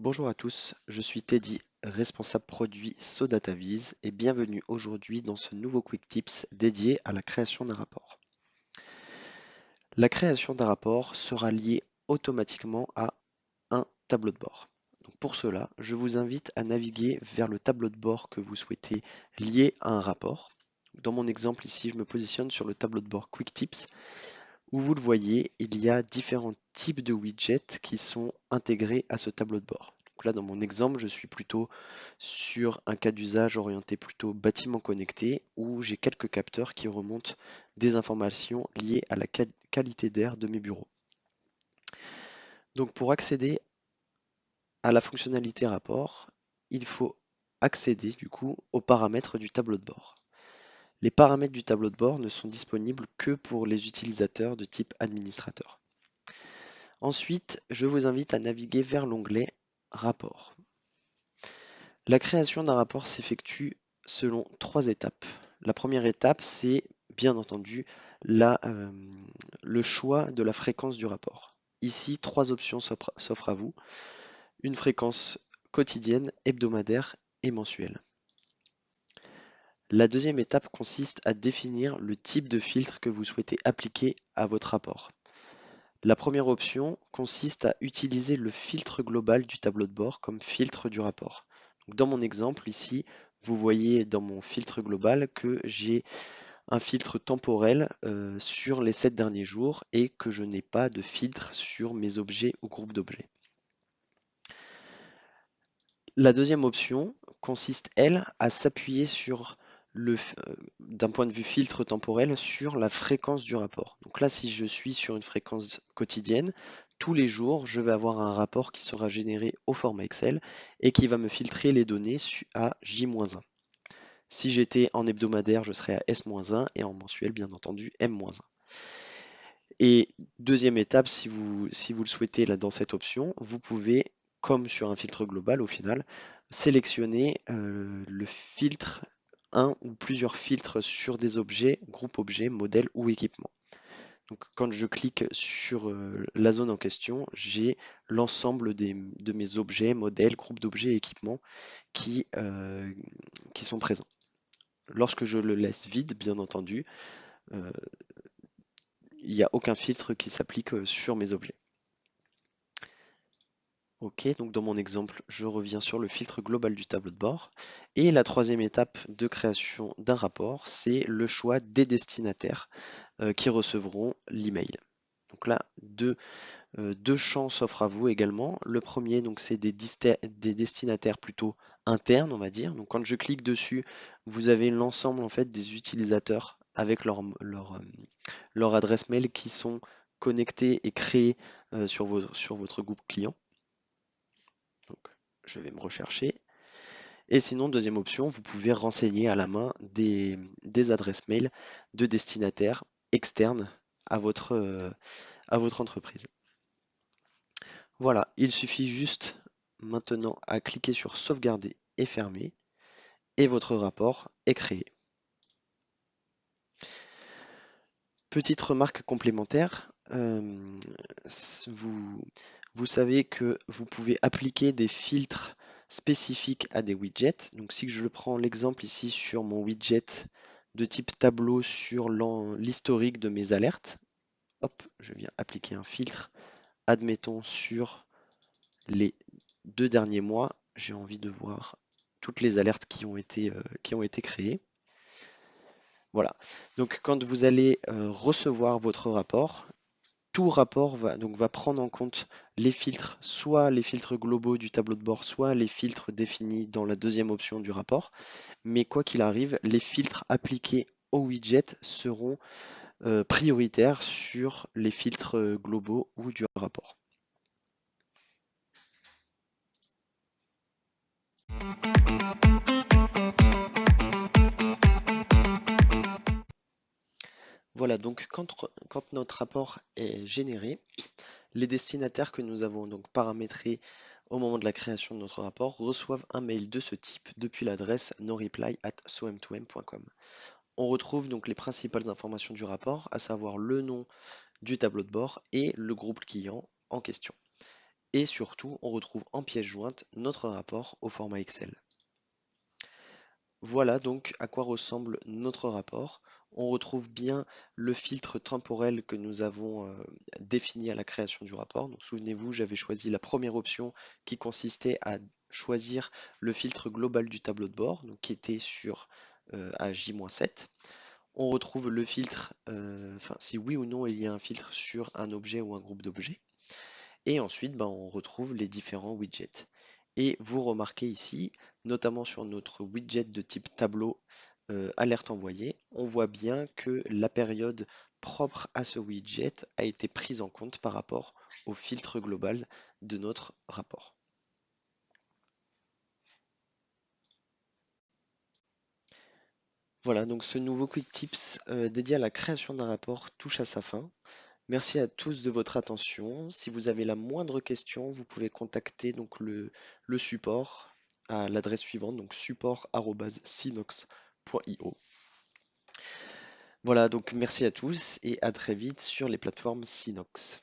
Bonjour à tous, je suis Teddy, responsable produit SoDataVis et bienvenue aujourd'hui dans ce nouveau Quick Tips dédié à la création d'un rapport. La création d'un rapport sera liée automatiquement à un tableau de bord. Donc pour cela, je vous invite à naviguer vers le tableau de bord que vous souhaitez lier à un rapport. Dans mon exemple ici, je me positionne sur le tableau de bord Quick Tips où vous le voyez, il y a différents types de widgets qui sont intégrés à ce tableau de bord. Donc là, dans mon exemple, je suis plutôt sur un cas d'usage orienté plutôt bâtiment connecté où j'ai quelques capteurs qui remontent des informations liées à la qualité d'air de mes bureaux. Donc pour accéder à la fonctionnalité rapport, il faut accéder du coup aux paramètres du tableau de bord. Les paramètres du tableau de bord ne sont disponibles que pour les utilisateurs de type administrateur. Ensuite, je vous invite à naviguer vers l'onglet Rapport. La création d'un rapport s'effectue selon trois étapes. La première étape, c'est bien entendu le choix de la fréquence du rapport. Ici, trois options s'offrent à vous. Une fréquence quotidienne, hebdomadaire et mensuelle. La deuxième étape consiste à définir le type de filtre que vous souhaitez appliquer à votre rapport. La première option consiste à utiliser le filtre global du tableau de bord comme filtre du rapport. Donc dans mon exemple ici, vous voyez dans mon filtre global que j'ai un filtre temporel sur les 7 derniers jours et que je n'ai pas de filtre sur mes objets ou groupes d'objets. La deuxième option consiste, elle, à s'appuyer sur d'un point de vue filtre temporel sur la fréquence du rapport. Donc là, si je suis sur une fréquence quotidienne, tous les jours, je vais avoir un rapport qui sera généré au format Excel et qui va me filtrer les données à J-1. Si j'étais en hebdomadaire, je serais à S-1 et en mensuel, bien entendu, M-1. Et deuxième étape, si vous le souhaitez là, dans cette option, vous pouvez, comme sur un filtre global au final, sélectionner le filtre, un ou plusieurs filtres sur des objets, groupes objets, modèles ou équipements. Donc quand je clique sur la zone en question, j'ai l'ensemble de mes objets, modèles, groupes d'objets et équipements qui sont présents. Lorsque je le laisse vide, bien entendu, euh, il n'y a aucun filtre qui s'applique sur mes objets. Ok, donc dans mon exemple, je reviens sur le filtre global du tableau de bord. Et la troisième étape de création d'un rapport, c'est le choix des destinataires qui recevront l'email. Donc là, deux champs s'offrent à vous également. Le premier, donc, c'est des destinataires plutôt internes, on va dire. Donc quand je clique dessus, vous avez l'ensemble en fait des utilisateurs avec leur adresse mail qui sont connectés et créés sur votre groupe client. Donc, je vais me rechercher. Et sinon, deuxième option, vous pouvez renseigner à la main des adresses mail de destinataires externes à votre entreprise. Voilà, il suffit juste maintenant à cliquer sur sauvegarder et fermer et votre rapport est créé. Petite remarque complémentaire, vous savez que vous pouvez appliquer des filtres spécifiques à des widgets. Donc si je prends l'exemple ici sur mon widget de type tableau sur l'historique de mes alertes, hop, je viens appliquer un filtre, admettons sur les 2 derniers mois, j'ai envie de voir toutes les alertes qui ont été créées. Voilà, donc quand vous allez recevoir votre rapport, tout rapport va prendre en compte les filtres, soit les filtres globaux du tableau de bord, soit les filtres définis dans la deuxième option du rapport. Mais quoi qu'il arrive, les filtres appliqués au widget seront prioritaires sur les filtres globaux ou du rapport. Voilà, donc quand notre rapport est généré, les destinataires que nous avons donc paramétrés au moment de la création de notre rapport reçoivent un mail de ce type depuis l'adresse noreply@soem2m.com. On retrouve donc les principales informations du rapport, à savoir le nom du tableau de bord et le groupe client en question. Et surtout, on retrouve en pièce jointe notre rapport au format Excel. Voilà donc à quoi ressemble notre rapport. On retrouve bien le filtre temporel que nous avons défini à la création du rapport. Donc souvenez-vous, j'avais choisi la première option qui consistait à choisir le filtre global du tableau de bord, donc qui était sur à J-7. On retrouve le filtre, enfin si oui ou non il y a un filtre sur un objet ou un groupe d'objets. Et ensuite, ben, on retrouve les différents widgets. Et vous remarquez ici, notamment sur notre widget de type tableau alerte envoyée, on voit bien que la période propre à ce widget a été prise en compte par rapport au filtre global de notre rapport. Voilà, donc ce nouveau Quick Tips dédié à la création d'un rapport touche à sa fin. Merci à tous de votre attention. Si vous avez la moindre question, vous pouvez contacter donc le support à l'adresse suivante, donc support@sinox.io. Voilà, donc merci à tous et à très vite sur les plateformes Sinox.